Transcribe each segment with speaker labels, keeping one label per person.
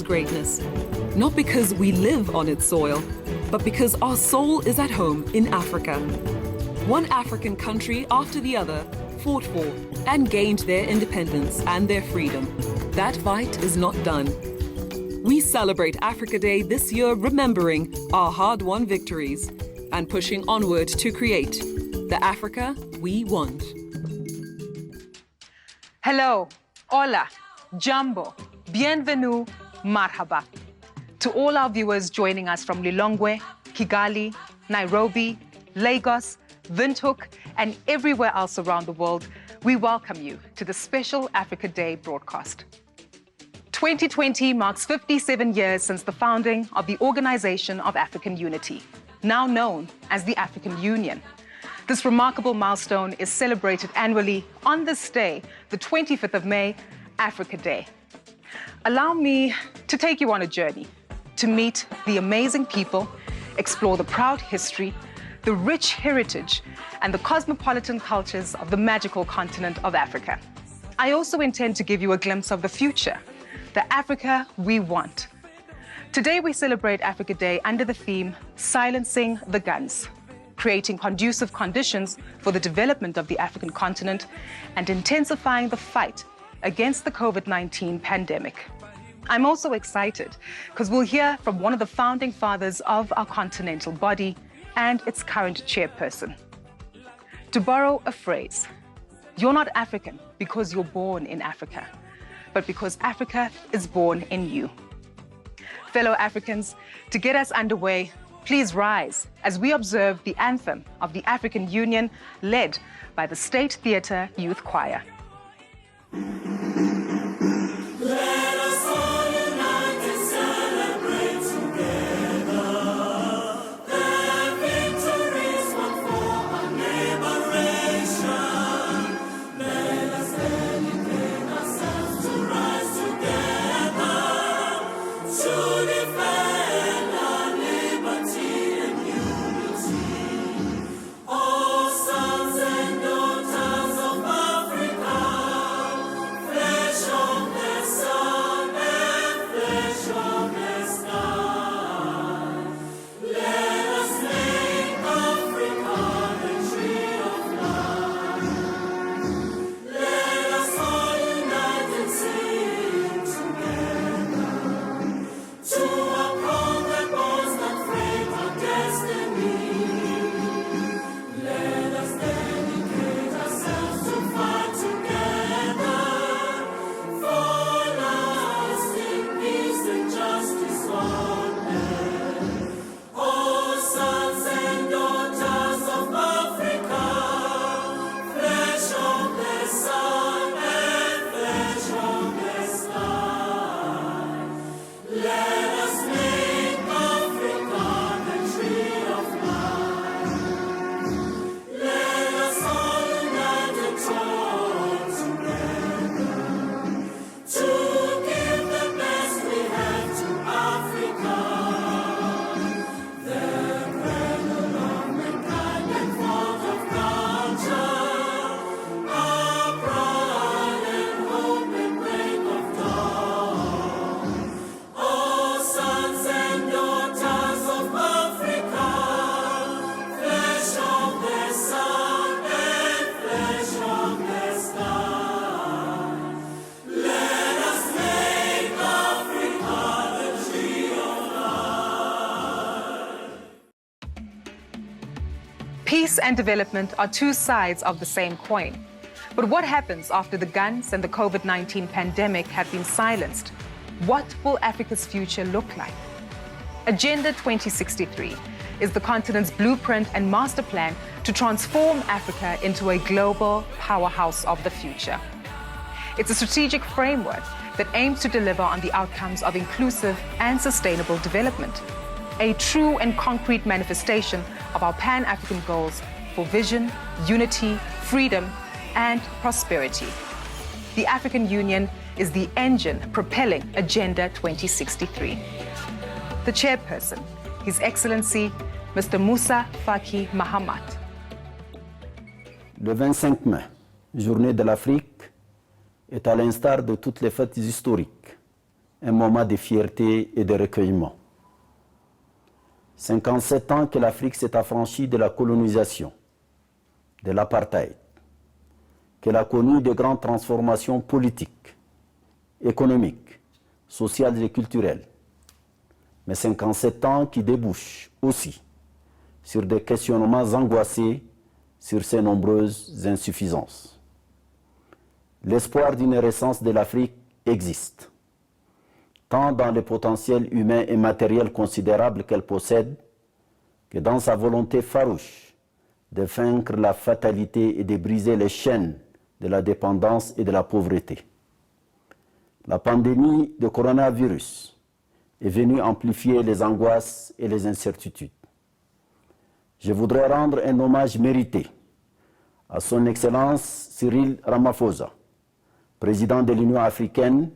Speaker 1: greatness, not because we live on its soil, but because our soul is at home in Africa. One African country after the other fought for and gained their independence and their freedom. That fight is not done. We celebrate Africa Day this year remembering our hard-won victories and pushing onward to create the Africa we want.
Speaker 2: Hello, hola, jambo, bienvenue, marhaba. To all our viewers joining us from Lilongwe, Kigali, Nairobi, Lagos, Windhoek, and everywhere else around the world, we welcome you to the special Africa Day broadcast. 2020 marks 57 years since the founding of the Organization of African Unity, now known as the African Union. This remarkable milestone is celebrated annually on this day, the 25th of May, Africa Day. Allow me to take you on a journey to meet the amazing people, explore the proud history, the rich heritage, and the cosmopolitan cultures of the magical continent of Africa. I also intend to give you a glimpse of the future, the Africa we want. Today we celebrate Africa Day under the theme, Silencing the Guns, creating conducive conditions for the development of the African continent and intensifying the fight against the COVID-19 pandemic. I'm also excited because we'll hear from one of the founding fathers of our continental body and its current chairperson. To borrow a phrase, you're not African because you're born in Africa, but because Africa is born in you. Fellow Africans, to get us underway, please rise as we observe the anthem of the African Union led by the State Theatre Youth Choir.
Speaker 3: Let us all unite and celebrate together the victories won for our liberation. Let us dedicate ourselves to rise together to defend our liberty and unity. All sons and daughters of Africa, flesh of the sun and flesh of the sky. Let us make Africa the tree of life. Let us all unite and sing together to uphold the bonds that frame our destiny. Let us dedicate ourselves to fight together for lasting peace and justice on earth. Oh, sons and daughters of Africa, flesh of the sun and flesh of the sky. Let us make Africa the tree of life. Let us all unite and talk together to give the best we have to Africa, the cradle of mankind and fount of culture, our pride and hope and break of dawn. Oh, sons and daughters of Africa, flesh of the sun and flesh of the sky. Let us make Africa the tree of life.
Speaker 2: Peace and development are two sides of the same coin. But what happens after the guns and the COVID-19 pandemic have been silenced? What will Africa's future look like? Agenda 2063 is the continent's blueprint and master plan to transform Africa into a global powerhouse of the future. It's a strategic framework that aims to deliver on the outcomes of inclusive and sustainable development, a true and concrete manifestation of our Pan-African goals for vision, unity, freedom, and prosperity. The African Union is the engine propelling Agenda 2063. The chairperson, His Excellency Mr. Moussa Faki Mahamat.
Speaker 4: Le 25 mai, journée de l'Afrique, est à l'instar de toutes les fêtes historiques, un moment de fierté et de recueillement. 57 ans que l'Afrique s'est affranchie de la colonisation, de l'apartheid, qu'elle a connu de grandes transformations politiques, économiques, sociales et culturelles. Mais 57 ans qui débouchent aussi sur des questionnements angoissés sur ses nombreuses insuffisances. L'espoir d'une renaissance de l'Afrique existe, tant dans le potentiel humain et matériel considérable qu'elle possède, que dans sa volonté farouche de vaincre la fatalité et de briser les chaînes de la dépendance et de la pauvreté. La pandémie de coronavirus est venue amplifier les angoisses et les incertitudes. Je voudrais rendre un hommage mérité à son Excellence Cyril Ramaphosa, président de l'Union africaine,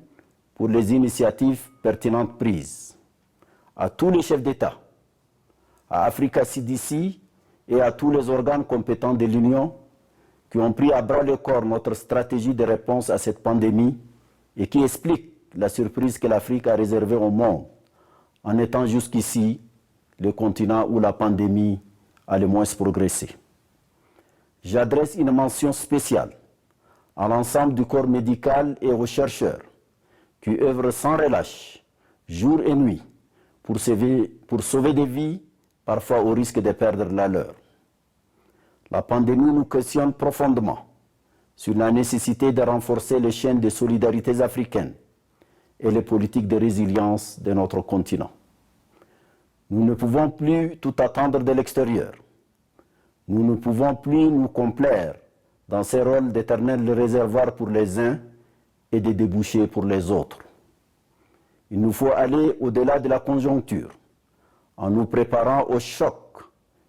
Speaker 4: pour les initiatives pertinentes prises, à tous les chefs d'État, à Africa CDC et à tous les organes compétents de l'Union qui ont pris à bras le corps notre stratégie de réponse à cette pandémie et qui expliquent la surprise que l'Afrique a réservée au monde en étant jusqu'ici le continent où la pandémie a le moins progressé. J'adresse une mention spéciale à l'ensemble du corps médical et aux chercheurs qui œuvrent sans relâche, jour et nuit, pour sauver des vies, parfois au risque de perdre la leur. La pandémie nous questionne profondément sur la nécessité de renforcer les chaînes de solidarité africaines et les politiques de résilience de notre continent. Nous ne pouvons plus tout attendre de l'extérieur. Nous ne pouvons plus nous complaire dans ces rôles d'éternel réservoir pour les uns et des débouchés pour les autres. Il nous faut aller au-delà de la conjoncture en nous préparant au choc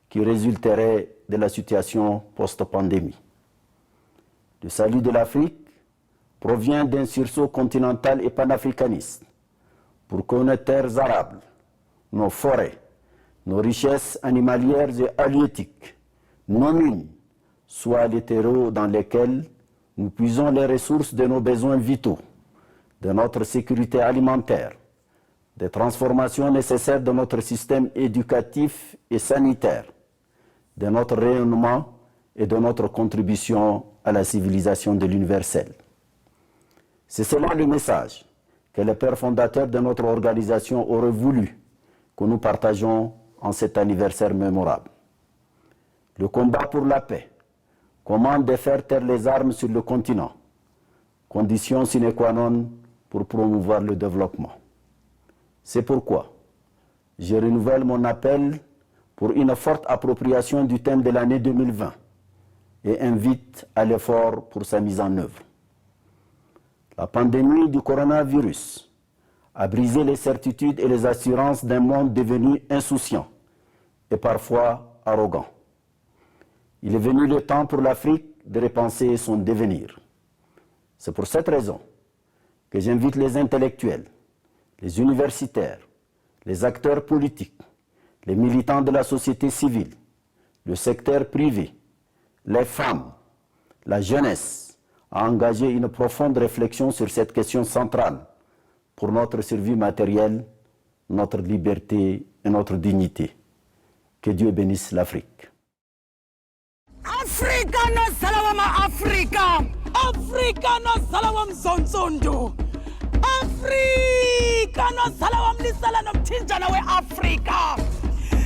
Speaker 4: qui résulterait de la situation post-pandémie. Le salut de l'Afrique provient d'un sursaut continental et panafricaniste pour que nos terres arables, nos forêts, nos richesses animalières et halieutiques, nos mines, soient les terreaux dans lesquels nous puisons les ressources de nos besoins vitaux, de notre sécurité alimentaire, des transformations nécessaires de notre système éducatif et sanitaire, de notre rayonnement et de notre contribution à la civilisation de l'universel. C'est cela le message que les pères fondateurs de notre organisation auraient voulu que nous partageons en cet anniversaire mémorable. Le combat pour la paix commande de faire taire les armes sur le continent, condition sine qua non pour promouvoir le développement. C'est pourquoi je renouvelle mon appel pour une forte appropriation du thème de l'année 2020 et invite à l'effort pour sa mise en œuvre. La pandémie du coronavirus a brisé les certitudes et les assurances d'un monde devenu insouciant et parfois arrogant. Il est venu le temps pour l'Afrique de repenser son devenir. C'est pour cette raison que j'invite les intellectuels, les universitaires, les acteurs politiques, les militants de la société civile, le secteur privé, les femmes, la jeunesse, à engager une profonde réflexion sur cette question centrale pour notre survie matérielle, notre liberté et notre dignité. Que Dieu bénisse l'Afrique.
Speaker 5: Africa no salawama Africa. Africa no salawam zonzondu. Africa no salawam lisala no mthinjana we Africa.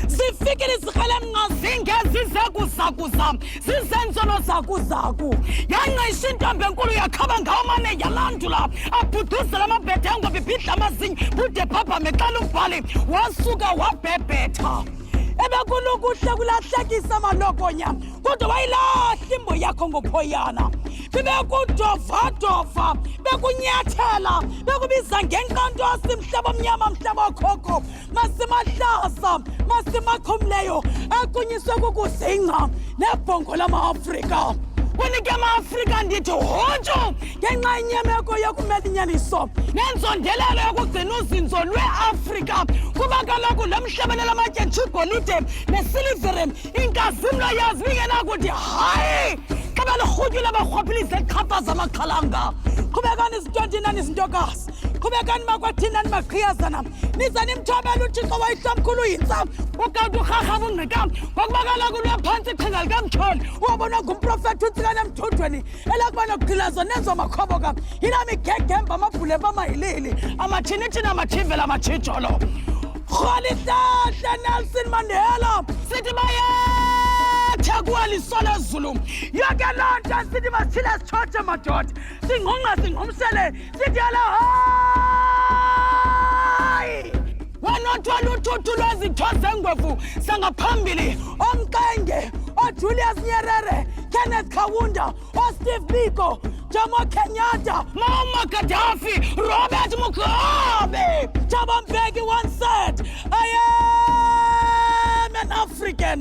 Speaker 5: Sifikile sikhala ngazinge zizakuzakuza sizenzono zakuzaku yanqisha intombi enkulu yakhaba ngawamane yalandula abhuduzela amabhethe angobibhidla amazinyo bude phapha meqala umbhali wasuka wabhebhetha ebekulukuhle kulahlekisa malokonya kodwa wayilahla imbo yakho ngophoyana bebekudovadova bekunyathela bekubiza ngenqantosi mhlaba omnyama mhlaba okhokho masimahlasa masimakhumleyo akunyiswe kukuzinga nebhongo lama-Afrika unike ama-Afrika ndithi hontsho ngenxa yenyameko yokumela inyaniso nenzondelelo yokugcina uzinzo lwe-Afrika kuba kaloku lo mhlabelelo amatye njigolide nesilivere inkazimlo yazi bingenakuthi hayi xa belirhutyula barhwaphilize iqhapha zamakhalanga qhubekani izintontinani izintokazi qhubekani makwathina nimaqhiyazana niza nimthobela uthixo wayihlomkhulu yintsa ukanti urharha bungqikam ngokubakala kulwe phantsi iqhinga likamtyholi uwabona ngumprofethi utsikana emthudweni elakuba nokugqilazo nenzo makhobo kam yinamigegemba amabhule bamayilili amathini-thini amathivela amatshijolo rholihlahla Nelson Mandela sithi bayetha kuwalisola ezulu yonke loo nto sithi masithile sitshothe madoda singqungqa singqumsele sithi yala hayi wanothwala uthuthu lwezitho zengwevu sangaphambili omqenge oJulius Nyerere Kenneth Kaunda oSteve Biko Jomo Kenyatta Muammar Gaddafi Robert Mugabe Thabo Mbeki once said I am an African.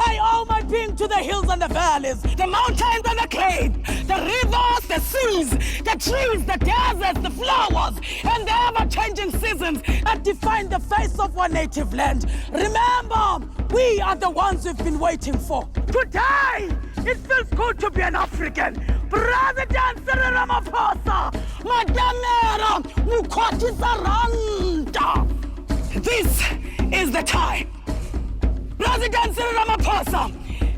Speaker 5: I owe my being to the hills and the valleys, the mountains and the caves, the rivers, the seas, the trees, the deserts, the flowers, and the ever-changing seasons that define the face of our native land. Remember, we are the ones we've been waiting for. Today, it feels good to be an African. President Cyril Ramaphosa, Madamera Mukwati Saranda. This is the time. President Cyril Ramaphosa,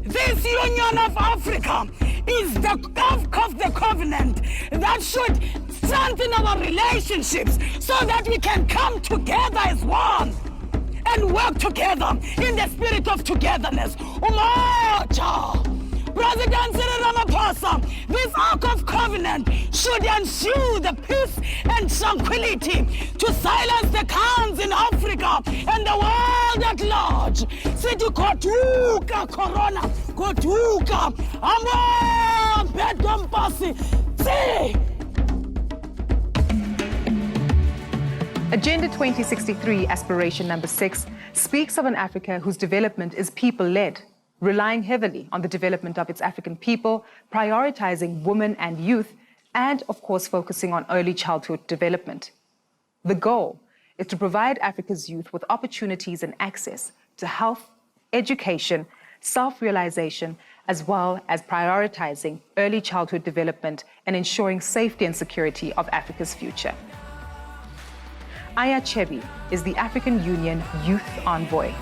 Speaker 5: this Union of Africa is the Ark of the Covenant that should strengthen our relationships so that we can come together as one and work together in the spirit of togetherness. Umoja! President Cyril Ramaphosa, this Ark of Covenant should ensure the peace and tranquility to silence the clans in Africa and the world at large. Sithi kotuka corona, kotuka, amba bedompasi, see.
Speaker 2: Agenda 2063 Aspiration Number 6 speaks of an Africa whose development is people-led, relying heavily on the development of its African people, prioritizing women and youth, and of course focusing on early childhood development. The goal is to provide Africa's youth with opportunities and access to health, education, self-realization, as well as prioritizing early childhood development and ensuring safety and security of Africa's future. Aya Chebi is the African Union Youth Envoy.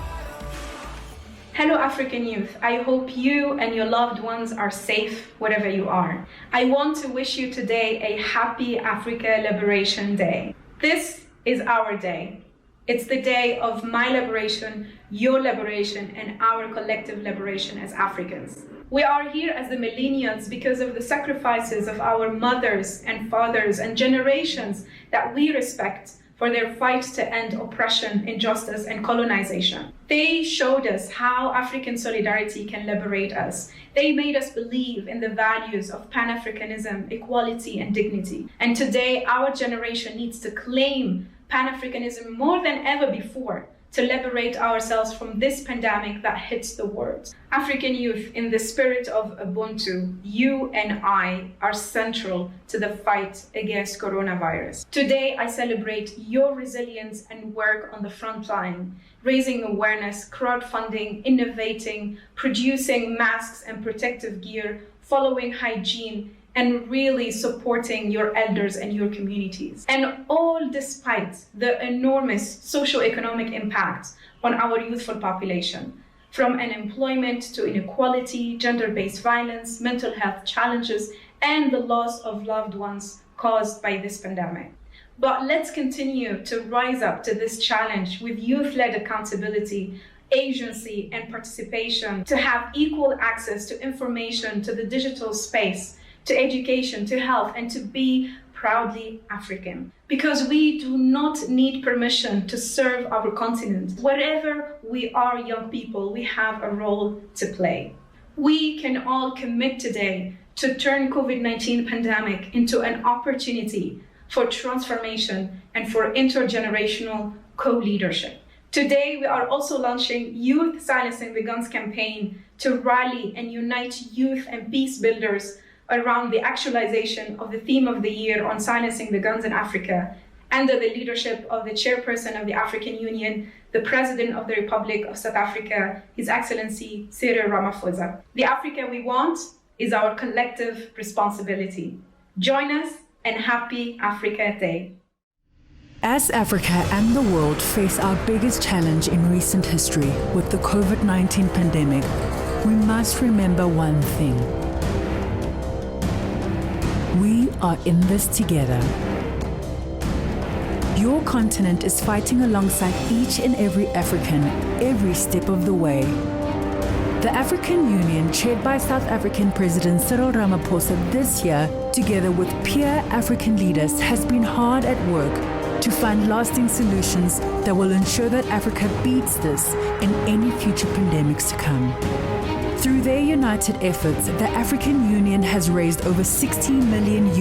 Speaker 6: Hello African youth, I hope you and your loved ones are safe wherever you are. I want to wish you today a happy Africa Liberation Day. This is our day. It's the day of my liberation, your liberation, and our collective liberation as Africans. We are here as the millennials because of the sacrifices of our mothers and fathers and generations that we respect for their fight to end oppression, injustice, and colonization. They showed us how African solidarity can liberate us. They made us believe in the values of Pan-Africanism, equality, and dignity. And today, our generation needs to claim Pan-Africanism more than ever before to liberate ourselves from this pandemic that hits the world. African youth, in the spirit of Ubuntu, you and I are central to the fight against coronavirus. Today, I celebrate your resilience and work on the front line, raising awareness, crowdfunding, innovating, producing masks and protective gear, following hygiene, and really supporting your elders and your communities. And all despite the enormous socio-economic impact on our youthful population, from unemployment to inequality, gender-based violence, mental health challenges, and the loss of loved ones caused by this pandemic. But let's continue to rise up to this challenge with youth-led accountability, agency, and participation to have equal access to information, to the digital space, to education, to health, and to be proudly African. Because we do not need permission to serve our continent. Wherever we are young people, we have a role to play. We can all commit today to turn COVID-19 pandemic into an opportunity for transformation and for intergenerational co-leadership. Today, we are also launching Youth Silencing the Guns campaign to rally and unite youth and peace builders around the actualization of the theme of the year on silencing the guns in Africa, under the leadership of the Chairperson of the African Union, the President of the Republic of South Africa, His Excellency Cyril Ramaphosa. The Africa we want is our collective responsibility. Join us and happy Africa Day.
Speaker 7: As Africa and the world face our biggest challenge in recent history with the COVID-19 pandemic, we must remember one thing. We are in this together. Your continent is fighting alongside each and every African every step of the way. The African Union, chaired by South African President Cyril Ramaphosa this year, together with peer African leaders, has been hard at work to find lasting solutions that will ensure that Africa beats this in any future pandemics to come. Through their united efforts, the African Union has raised over $60 million.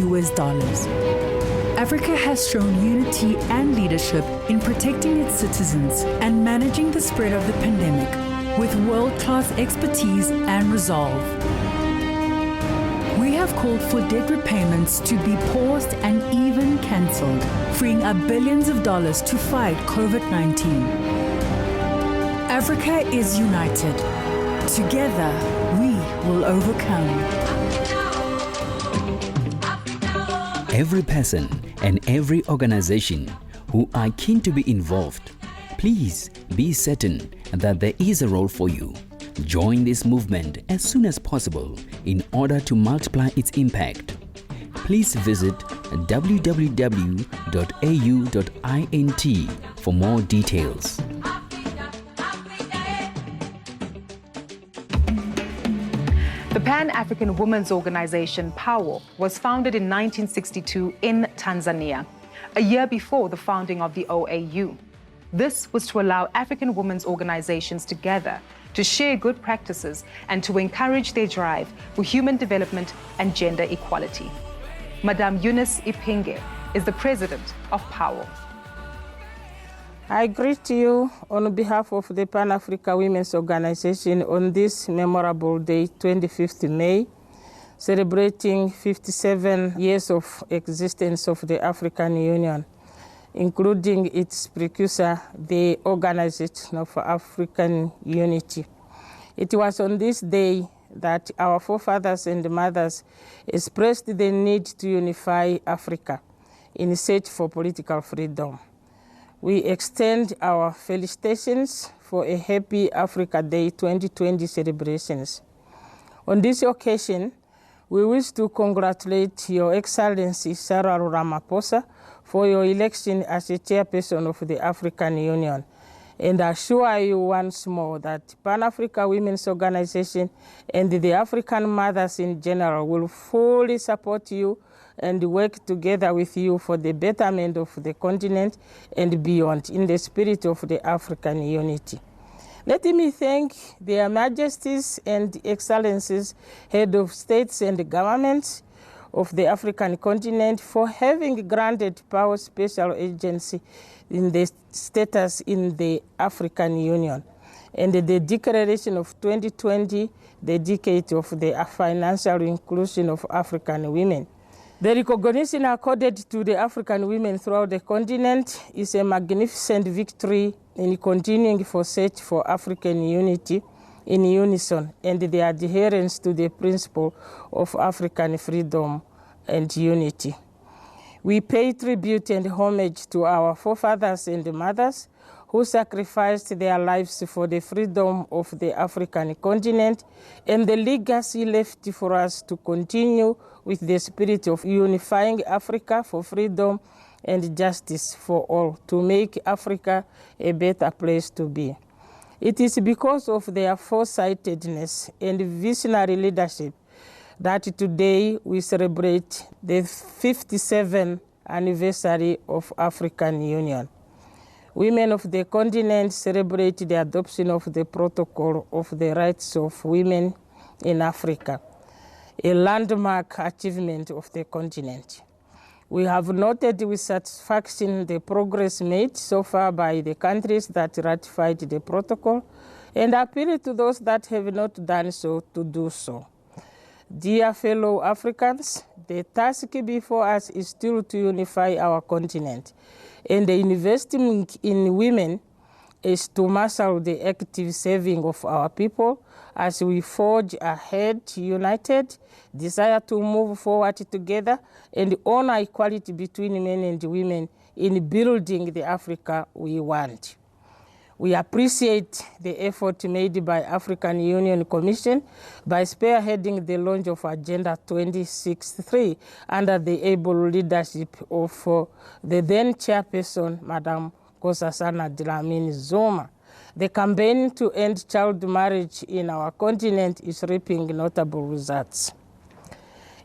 Speaker 7: Africa has shown unity and leadership in protecting its citizens and managing the spread of the pandemic with world-class expertise and resolve. We have called for debt repayments to be paused and even cancelled, freeing up billions of dollars to fight COVID-19. Africa is united. Together, we will overcome.
Speaker 8: Every person and every organization who are keen to be involved, please be certain that there is a role for you. Join this movement as soon as possible in order to multiply its impact. Please visit www.au.int for more details.
Speaker 2: The Pan-African Women's Organization, PAWO, was founded in 1962 in Tanzania, a year before the founding of the OAU. This was to allow African women's organizations to gather, to share good practices, and to encourage their drive for human development and gender equality. Madame Eunice Ipinge is the president of PAWO.
Speaker 9: I greet you on behalf of the Pan-Africa Women's Organization on this memorable day, 25th May, celebrating 57 years of existence of the African Union, including its precursor, the Organization of African Unity. It was on this day that our forefathers and mothers expressed the need to unify Africa in search for political freedom. We extend our felicitations for a happy Africa Day 2020 celebrations. On this occasion, we wish to congratulate Your Excellency Cyril Ramaphosa for your election as a chairperson of the African Union, and assure you once more that Pan-Africa Women's Organization and the African mothers in general will fully support you and work together with you for the betterment of the continent and beyond in the spirit of the African unity. Let me thank their majesties and excellencies, head of states and governments of the African continent for having granted PAWO special agency in the status in the African Union, and the declaration of 2020, the decade of the financial inclusion of African women. The recognition accorded to the African women throughout the continent is a magnificent victory in continuing for search for African unity in unison and the adherence to the principle of African freedom and unity. We pay tribute and homage to our forefathers and mothers who sacrificed their lives for the freedom of the African continent and the legacy left for us to continue with the spirit of unifying Africa for freedom and justice for all, to make Africa a better place to be. It is because of their foresightedness and visionary leadership that today we celebrate the 57th anniversary of African Union. Women of the continent celebrate the adoption of the Protocol of the Rights of Women in Africa, a landmark achievement of the continent. We have noted with satisfaction the progress made so far by the countries that ratified the protocol and appeal to those that have not done so to do so. Dear fellow Africans, the task before us is still to unify our continent, and the investment in women is to marshal the active saving of our people as we forge ahead united, desire to move forward together, and honor equality between men and women in building the Africa we want. We appreciate the effort made by African Union Commission by spearheading the launch of Agenda 2063 under the able leadership of the then chairperson, Madam Nkosazana Dlamini Zuma. The campaign to end child marriage in our continent is reaping notable results.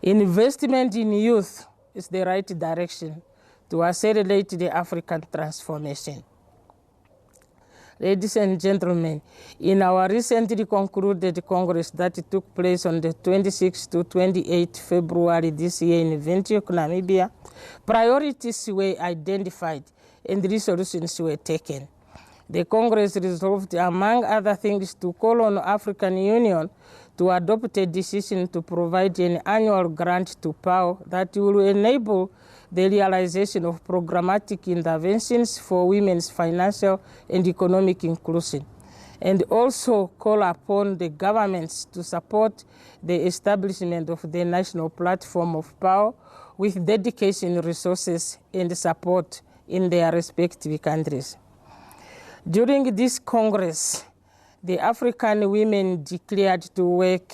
Speaker 9: Investment in youth is the right direction to accelerate the African transformation. Ladies and gentlemen, in our recently concluded Congress that took place on the 26th to 28th February this year in Windhoek, Namibia, priorities were identified and resolutions were taken. The Congress resolved, among other things, to call on the African Union to adopt a decision to provide an annual grant to PAO that will enable the realization of programmatic interventions for women's financial and economic inclusion, and also call upon the governments to support the establishment of the national platform of PAO with dedication, resources, and support in their respective countries. During this Congress, the African women declared to work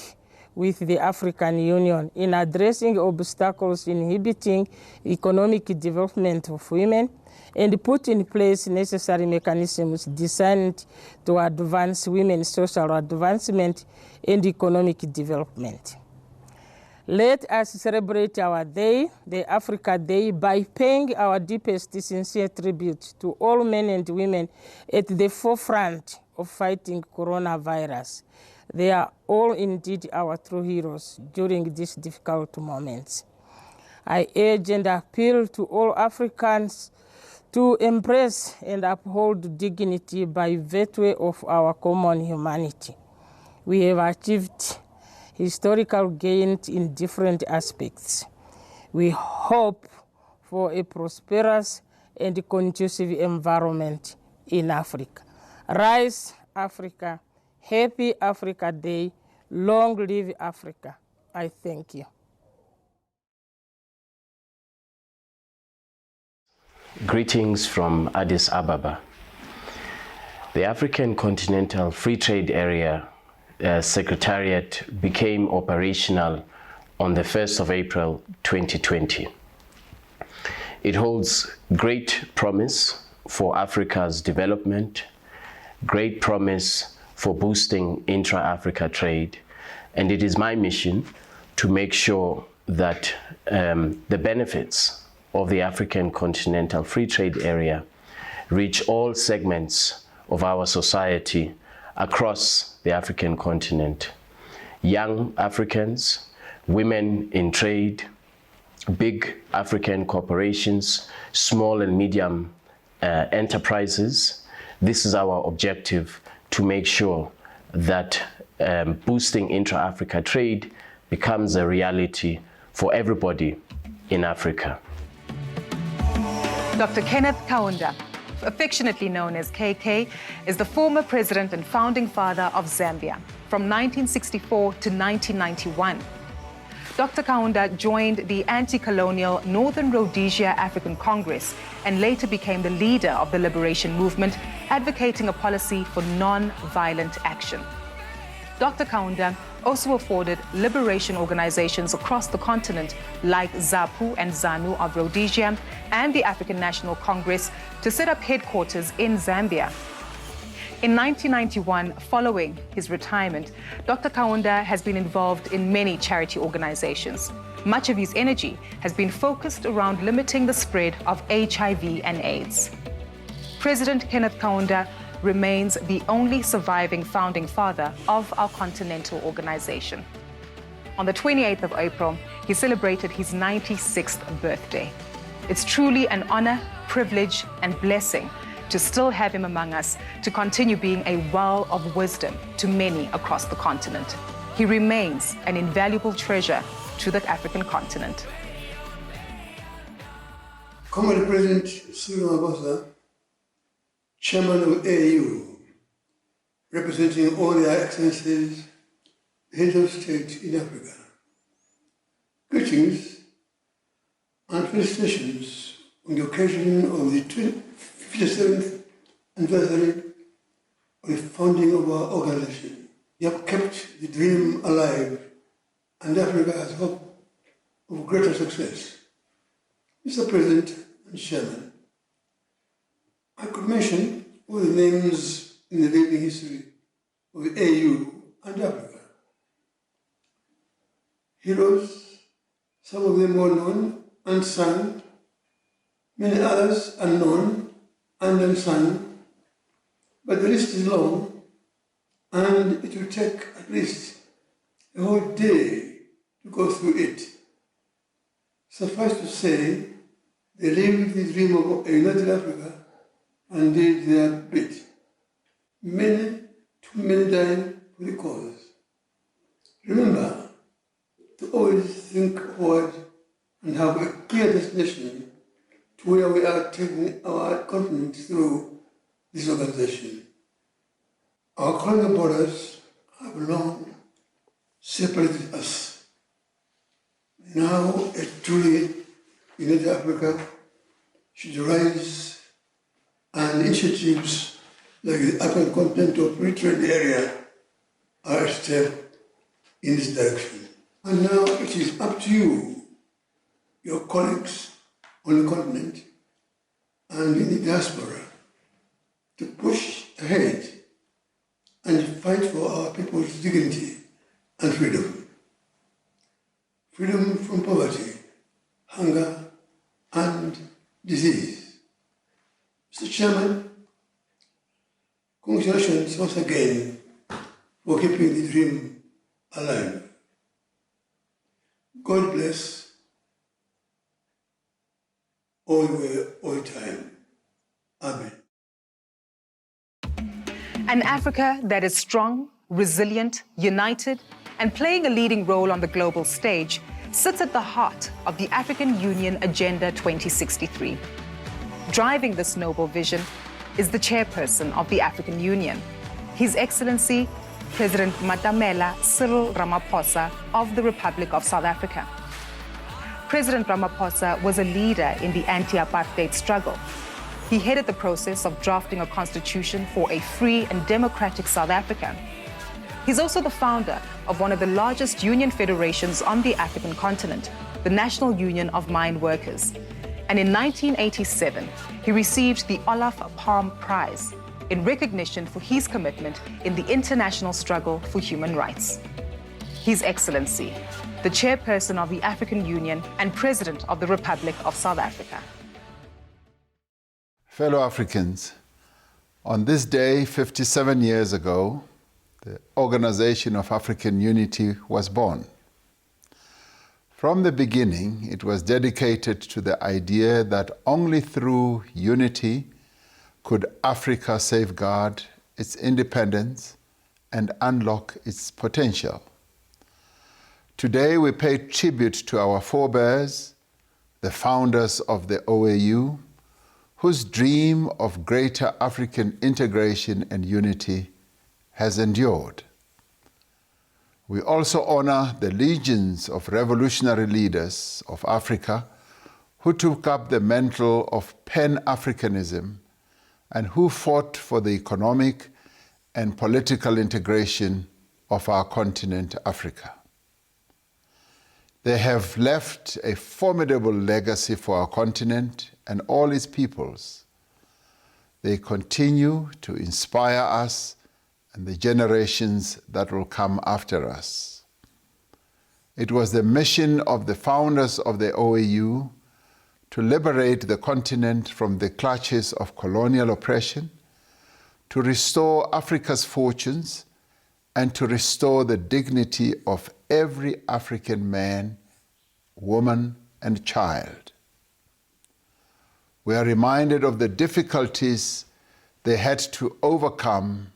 Speaker 9: with the African Union in addressing obstacles inhibiting economic development of women and put in place necessary mechanisms designed to advance women's social advancement and economic development. Let us celebrate our day, the Africa Day, by paying our deepest sincere tribute to all men and women at the forefront of fighting coronavirus. They are all indeed our true heroes during these difficult moments. I urge and appeal to all Africans to embrace and uphold dignity by virtue of our common humanity. We have achieved historical gains in different aspects. We hope for a prosperous and conducive environment in Africa. Rise, Africa. Happy Africa Day. Long live Africa. I thank you.
Speaker 10: Greetings from Addis Ababa. The African Continental Free Trade Area Secretariat became operational on the 1st of April 2020. It holds great promise for Africa's development, great promise for boosting intra-Africa trade, and it is my mission to make sure that the benefits of the African Continental Free Trade Area reach all segments of our society across the African continent. Young Africans, women in trade, big African corporations, small and medium enterprises. This is our objective, to make sure that boosting intra-Africa trade becomes a reality for everybody in Africa.
Speaker 2: Dr. Kenneth Kaunda, affectionately known as KK, is the former president and founding father of Zambia from 1964 to 1991. Dr. Kaunda joined the anti-colonial Northern Rhodesia African Congress and later became the leader of the liberation movement, advocating a policy for non-violent action. Dr. Kaunda also afforded liberation organizations across the continent like ZAPU and ZANU of Rhodesia and the African National Congress to set up headquarters in Zambia. In 1991, following his retirement, Dr. Kaunda has been involved in many charity organizations. Much of his energy has been focused around limiting the spread of HIV and AIDS. President Kenneth Kaunda remains the only surviving founding father of our continental organization. On the 28th of April, he celebrated his 96th birthday. It's truly an honor, privilege, and blessing to still have him among us, to continue being a well of wisdom to many across the continent. He remains an invaluable treasure to the African continent.
Speaker 11: Comrade President Cyril Ramaphosa, Chairman of AU, representing all their excellencies, heads of state in Africa. Greetings and felicitations on the occasion of the 57th anniversary of the founding of our organization. You have kept the dream alive, and Africa has hope of greater success. Mr. President and Chairman, I could mention all the names in the living history of the AU and Africa. Heroes, some of them well known, unsung, many others unknown and unsung, but the list is long, and it will take at least a whole day to go through it. Suffice to say, they lived the dream of a united Africa and did their bit. Many, too many died for the cause. Remember to always think forward and have a clear destination to where we are taking our continent through this organization. Our colonial borders have long separated us. Now a truly united Africa should rise, and initiatives like the African Continental Free Trade Area are a step in this direction. And now it is up to you, your colleagues on the continent and in the diaspora, to push ahead and fight for our people's dignity and freedom. Freedom from poverty, hunger, and disease. Mr. Chairman, congratulations once again for keeping the dream alive. God bless all the way, all the time. Amen.
Speaker 2: An Africa that is strong, resilient, united, and playing a leading role on the global stage sits at the heart of the African Union Agenda 2063. Driving this noble vision is the chairperson of the African Union, His Excellency President Matamela Cyril Ramaphosa of the Republic of South Africa. President Ramaphosa was a leader in the anti-apartheid struggle. He headed the process of drafting a constitution for a free and democratic South Africa. He's also the founder of one of the largest union federations on the African continent, the National Union of Mine Workers. And in 1987, he received the Olaf Palme Prize in recognition for his commitment in the international struggle for human rights. His Excellency, the Chairperson of the African Union and President of the Republic of South Africa.
Speaker 12: Fellow Africans, on this day 57 years ago, the Organization of African Unity was born. From the beginning, it was dedicated to the idea that only through unity could Africa safeguard its independence and unlock its potential. Today, we pay tribute to our forebears, the founders of the OAU, whose dream of greater African integration and unity has endured. We also honor the legions of revolutionary leaders of Africa who took up the mantle of Pan-Africanism and who fought for the economic and political integration of our continent, Africa. They have left a formidable legacy for our continent and all its peoples. They continue to inspire us and the generations that will come after us. It was the mission of the founders of the OAU to liberate the continent from the clutches of colonial oppression, to restore Africa's fortunes, and to restore the dignity of every African man, woman, and child. We are reminded of the difficulties they had to overcome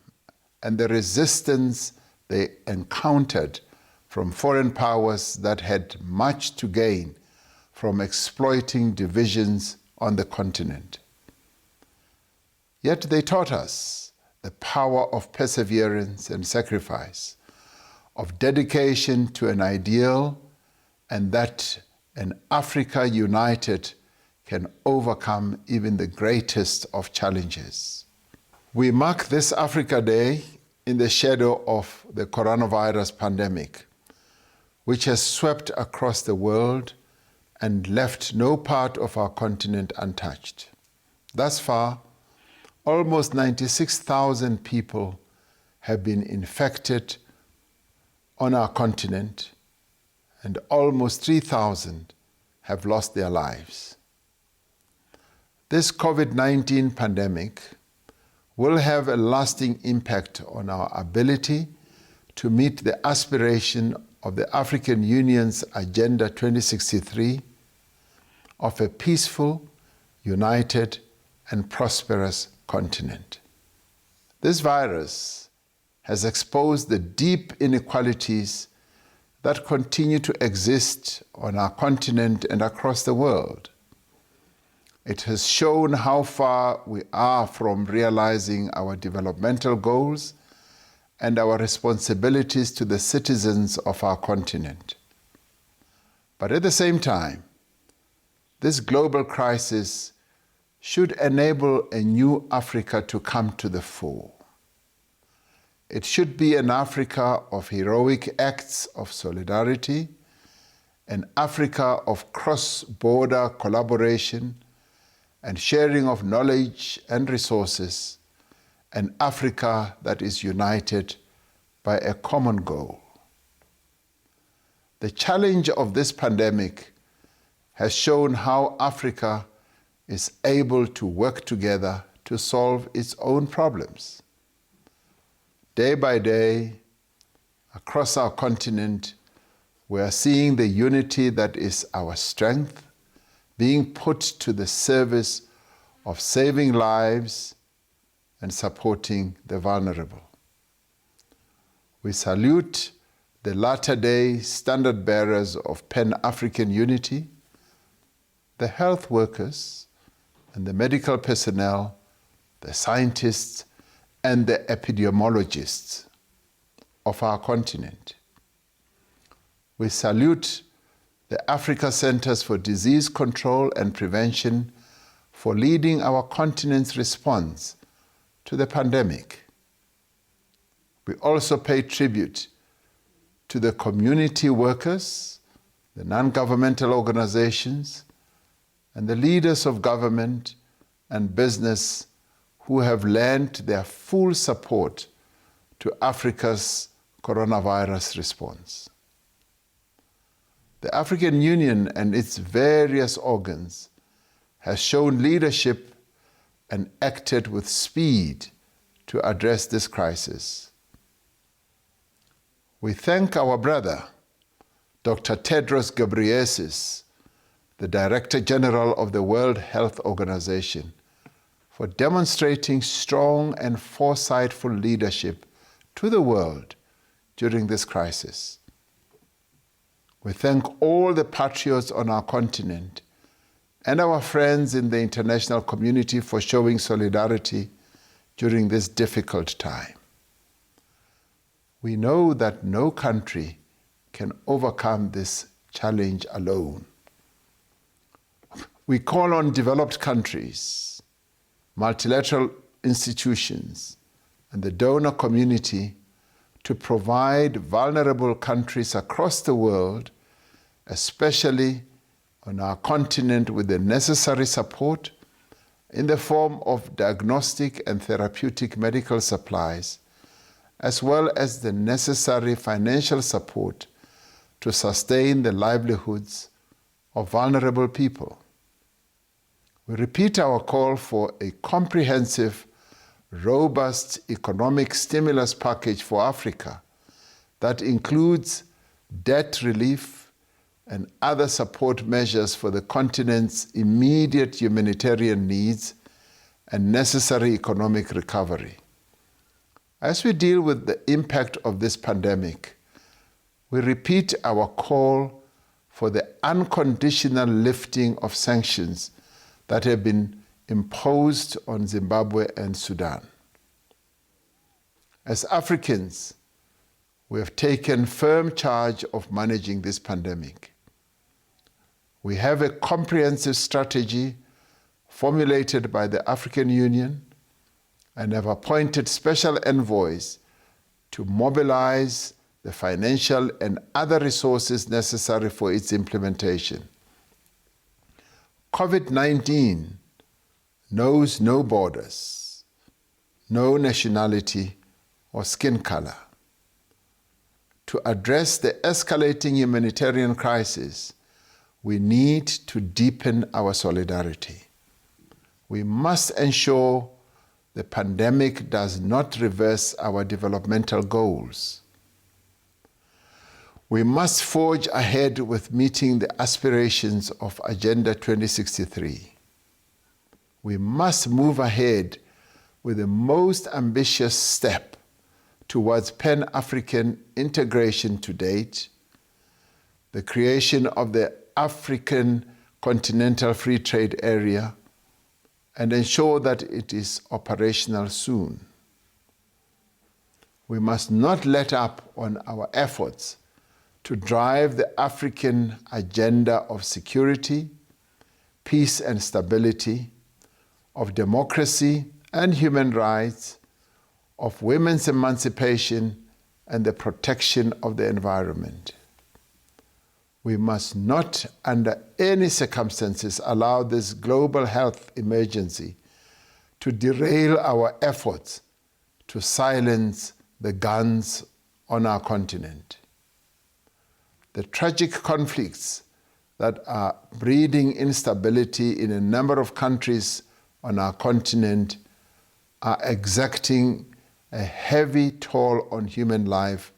Speaker 12: and the resistance they encountered from foreign powers that had much to gain from exploiting divisions on the continent. Yet they taught us the power of perseverance and sacrifice, of dedication to an ideal, and that an Africa united can overcome even the greatest of challenges. We mark this Africa Day in the shadow of the coronavirus pandemic, which has swept across the world and left no part of our continent untouched. Thus far, almost 96,000 people have been infected on our continent, and almost 3,000 have lost their lives. This COVID-19 pandemic will have a lasting impact on our ability to meet the aspiration of the African Union's Agenda 2063 of a peaceful, united, and prosperous continent. This virus has exposed the deep inequalities that continue to exist on our continent and across the world. It has shown how far we are from realizing our developmental goals and our responsibilities to the citizens of our continent. But at the same time, this global crisis should enable a new Africa to come to the fore. It should be an Africa of heroic acts of solidarity, an Africa of cross-border collaboration and sharing of knowledge and resources, an Africa that is united by a common goal. The challenge of this pandemic has shown how Africa is able to work together to solve its own problems. Day by day, across our continent, we are seeing the unity that is our strength being put to the service of saving lives and supporting the vulnerable. We salute the latter-day standard bearers of Pan-African unity, the health workers and the medical personnel, the scientists and the epidemiologists of our continent. We salute the Africa Centers for Disease Control and Prevention for leading our continent's response to the pandemic. We also pay tribute to the community workers, the non-governmental organizations, and the leaders of government and business who have lent their full support to Africa's coronavirus response. The African Union and its various organs has shown leadership and acted with speed to address this crisis. We thank our brother, Dr. Tedros Ghebreyesus, the Director General of the World Health Organization, for demonstrating strong and foresightful leadership to the world during this crisis. We thank all the patriots on our continent and our friends in the international community for showing solidarity during this difficult time. We know that no country can overcome this challenge alone. We call on developed countries, multilateral institutions, and the donor community to provide vulnerable countries across the world, especially on our continent, with the necessary support in the form of diagnostic and therapeutic medical supplies, as well as the necessary financial support to sustain the livelihoods of vulnerable people. We repeat our call for a comprehensive, robust economic stimulus package for Africa that includes debt relief and other support measures for the continent's immediate humanitarian needs and necessary economic recovery. As we deal with the impact of this pandemic, we repeat our call for the unconditional lifting of sanctions that have been imposed on Zimbabwe and Sudan. As Africans, we have taken firm charge of managing this pandemic. We have a comprehensive strategy formulated by the African Union and have appointed special envoys to mobilize the financial and other resources necessary for its implementation. COVID-19 knows no borders, no nationality or skin color. To address the escalating humanitarian crisis, we need to deepen our solidarity. We must ensure the pandemic does not reverse our developmental goals. We must forge ahead with meeting the aspirations of Agenda 2063. We must move ahead with the most ambitious step towards Pan-African integration to date, the creation of the African Continental Free Trade Area, and ensure that it is operational soon. We must not let up on our efforts to drive the African agenda of security, peace and stability, of democracy and human rights, of women's emancipation and the protection of the environment. We must not, under any circumstances, allow this global health emergency to derail our efforts to silence the guns on our continent. The tragic conflicts that are breeding instability in a number of countries on our continent are exacting a heavy toll on human life,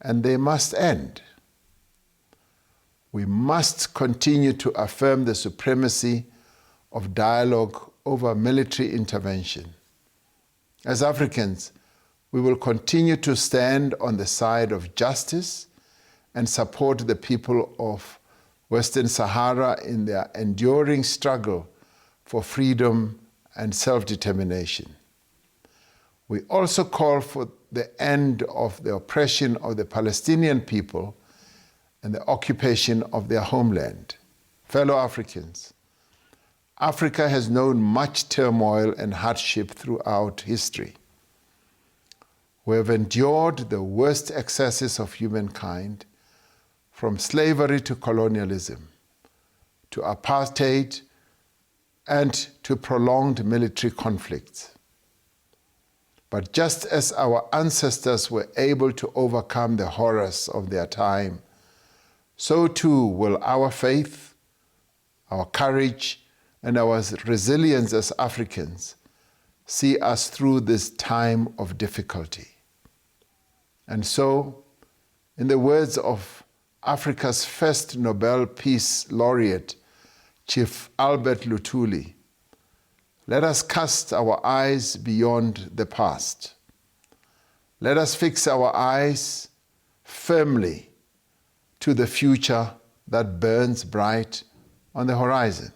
Speaker 12: and they must end. We must continue to affirm the supremacy of dialogue over military intervention. As Africans, we will continue to stand on the side of justice and support the people of Western Sahara in their enduring struggle for freedom and self-determination. We also call for the end of the oppression of the Palestinian people and the occupation of their homeland. Fellow Africans, Africa has known much turmoil and hardship throughout history. We have endured the worst excesses of humankind, from slavery to colonialism, to apartheid, and to prolonged military conflicts. But just as our ancestors were able to overcome the horrors of their time, so too will our faith, our courage, and our resilience as Africans see us through this time of difficulty. And so, in the words of Africa's first Nobel Peace Laureate, Chief Albert Luthuli, let us cast our eyes beyond the past. Let us fix our eyes firmly to the future that burns bright on the horizon.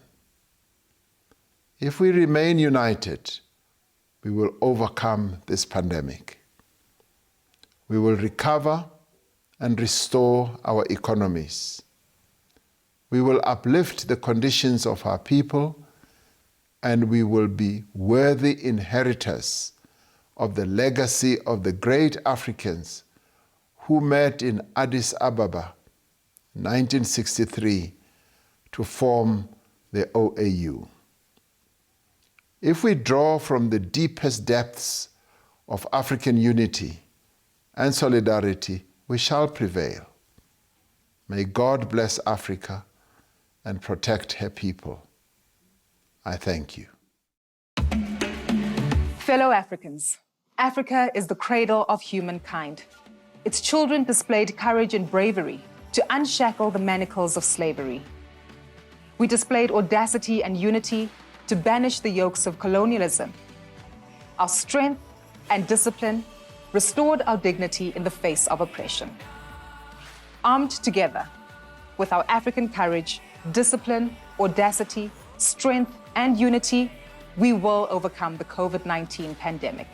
Speaker 12: If we remain united, we will overcome this pandemic. We will recover and restore our economies. We will uplift the conditions of our people, and we will be worthy inheritors of the legacy of the great Africans who met in Addis Ababa, 1963, to form the OAU. If we draw from the deepest depths of African unity and solidarity, we shall prevail. May God bless Africa and protect her people. I thank you.
Speaker 2: Fellow Africans, Africa is the cradle of humankind. Its children displayed courage and bravery to unshackle the manacles of slavery. We displayed audacity and unity to banish the yokes of colonialism. Our strength and discipline restored our dignity in the face of oppression. Armed together with our African courage, discipline, audacity, strength, and unity, we will overcome the COVID-19 pandemic.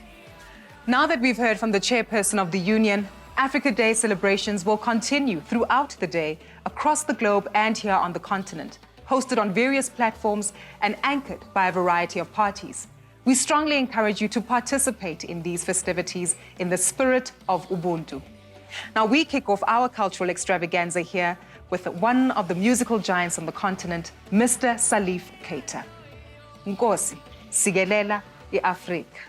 Speaker 2: Now that we've heard from the Chairperson of the Union, Africa Day celebrations will continue throughout the day across the globe and here on the continent, hosted on various platforms and anchored by a variety of parties. We strongly encourage you to participate in these festivities in the spirit of Ubuntu. Now, we kick off our cultural extravaganza here with one of the musical giants on the continent, Mr. Salif Keita. Nkosi, Sigelela i-Afrika.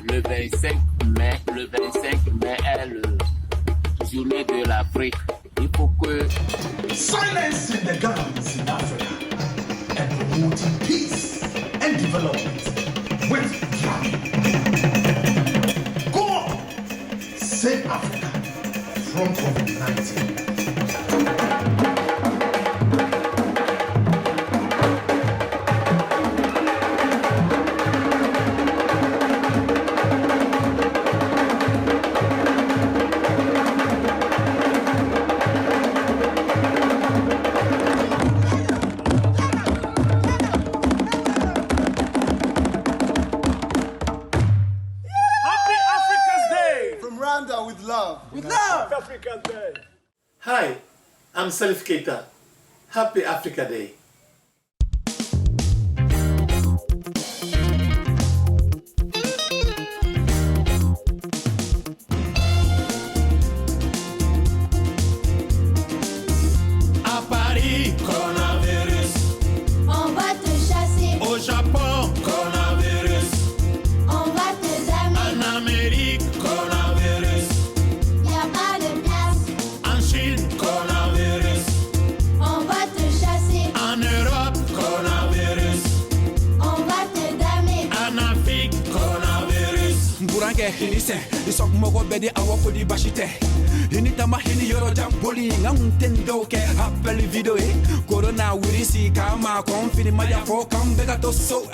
Speaker 13: Le 25 mai est le journée de l'Afrique. Il faut que
Speaker 3: silencing the guns in Africa and promoting peace and development with drumming. Go on, save Africa from COVID-19.
Speaker 14: Hi, I'm Salif Keita. Happy Africa Day.
Speaker 3: À Paris, coronavirus. On va te chasser. Au Japon, coronavirus. On va te damer. En Amérique, coronavirus. Y'a pas de place. En Chine, coronavirus. On va te chasser. En Europe, coronavirus. On va te damer. En Afrique, coronavirus.
Speaker 15: Mburange hinise, isok mogo bedi awoko di bashite. Hinitama hini yoro jamboli ngamtendo ke appel video corona wirisi kama konfini maya fo kambega to so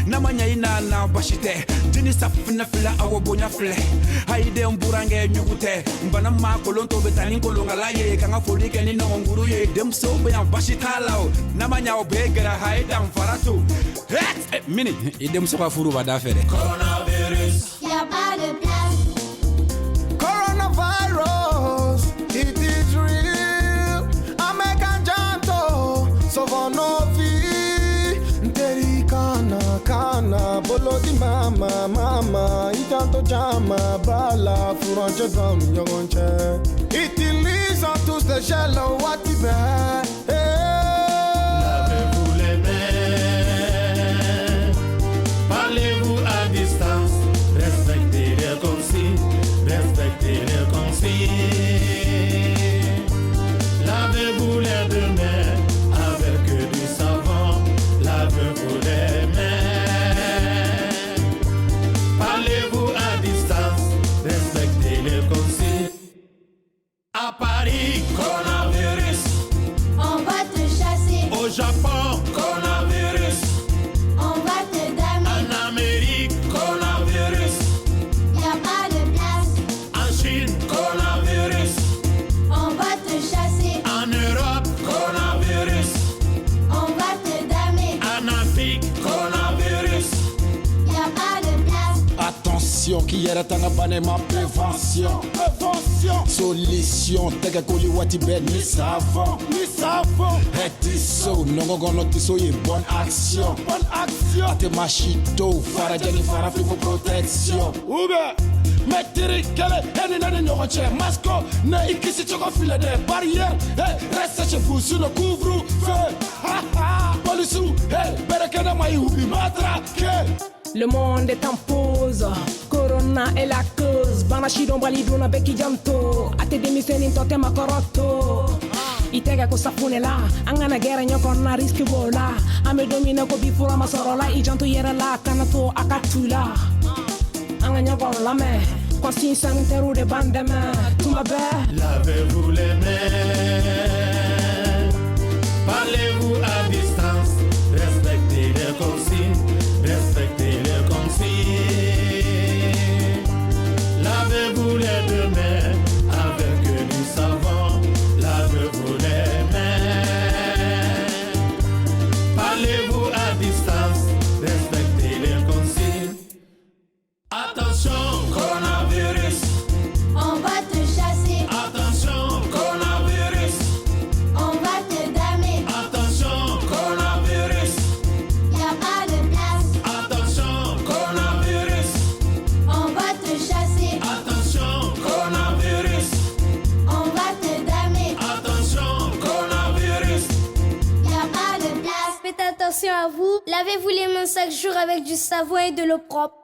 Speaker 15: namanya ina na bashite dini safna fila awobonya fle haide mburange nyugute mbana ma kolonto betani kolonga laye kanga foli keni no nguru ye dem so be bashitala namanya obegera haida mfaratu mini idem so ka furu bada fere
Speaker 3: coronavirus. Y'a pas de place.
Speaker 16: Coronavirus, it is real. American Janto, Sovonovi, Teri kana, bolo di mama, ijanto jama, bala, furanche drum, yogonche. Utilisons tous les gels, watibe.
Speaker 3: Lavez-vous les mains, parlez-vous à distance, respectez les consignes. Respectez les consignes. Lavez-vous les deux mains avec du savon. Lavez-vous les mains. Parlez-vous à distance. Respectez les consignes. À Paris, coronavirus. On va te chasser. Au Japon, coronavirus. On va te damer. En Amérique, coronavirus. Y'a pas de place. En Chine, coronavirus. On va te chasser. En Europe, coronavirus. On va te damer. En Afrique, coronavirus. Y'a pas de place.
Speaker 15: Attention, qui est la bane ma prévention. Solution, tega koli wati bed ni savon. Etiso, nongo gono tiso ye bonne action. Ate machito, farajani farafri pour protection. Ube, metiri kele, eni nani nyogoche. Masco, ne ikisi choko file de barrière. Reste chez vous sur le couvre-feu. Polisu, berekena mai hubi matraque.
Speaker 17: Le monde est en pause, Corona est la cause. Banashi dombali duna beki janto, ate demiseni tote makoroto. Itega ko sapune la, angana gera nyoko na riski bola. Ame domina ko bifura masorola, ijanto yera la kanato akatula. Anganya bon la me, consigne sanitaire de bande main, tout ma belle.
Speaker 3: Lavez-vous les mains, parlez-vous à distance, respectez les consignes, respectez les consignes. Lavez-vous les deux mains avec du savon, lavez-vous les mains, parlez-vous à distance, respectez les consignes. Attention, coronavirus,
Speaker 18: on va te chasser.
Speaker 3: Attention, coronavirus,
Speaker 18: on va te damer.
Speaker 3: Attention, coronavirus,
Speaker 18: y'a pas de place.
Speaker 3: Attention, coronavirus,
Speaker 18: on va te chasser.
Speaker 3: Attention, coronavirus,
Speaker 18: on va te damer.
Speaker 3: Attention, coronavirus,
Speaker 18: y'a pas de place. Faites attention à vous. Lavez-vous les mains chaque jour avec du savon et de l'eau propre.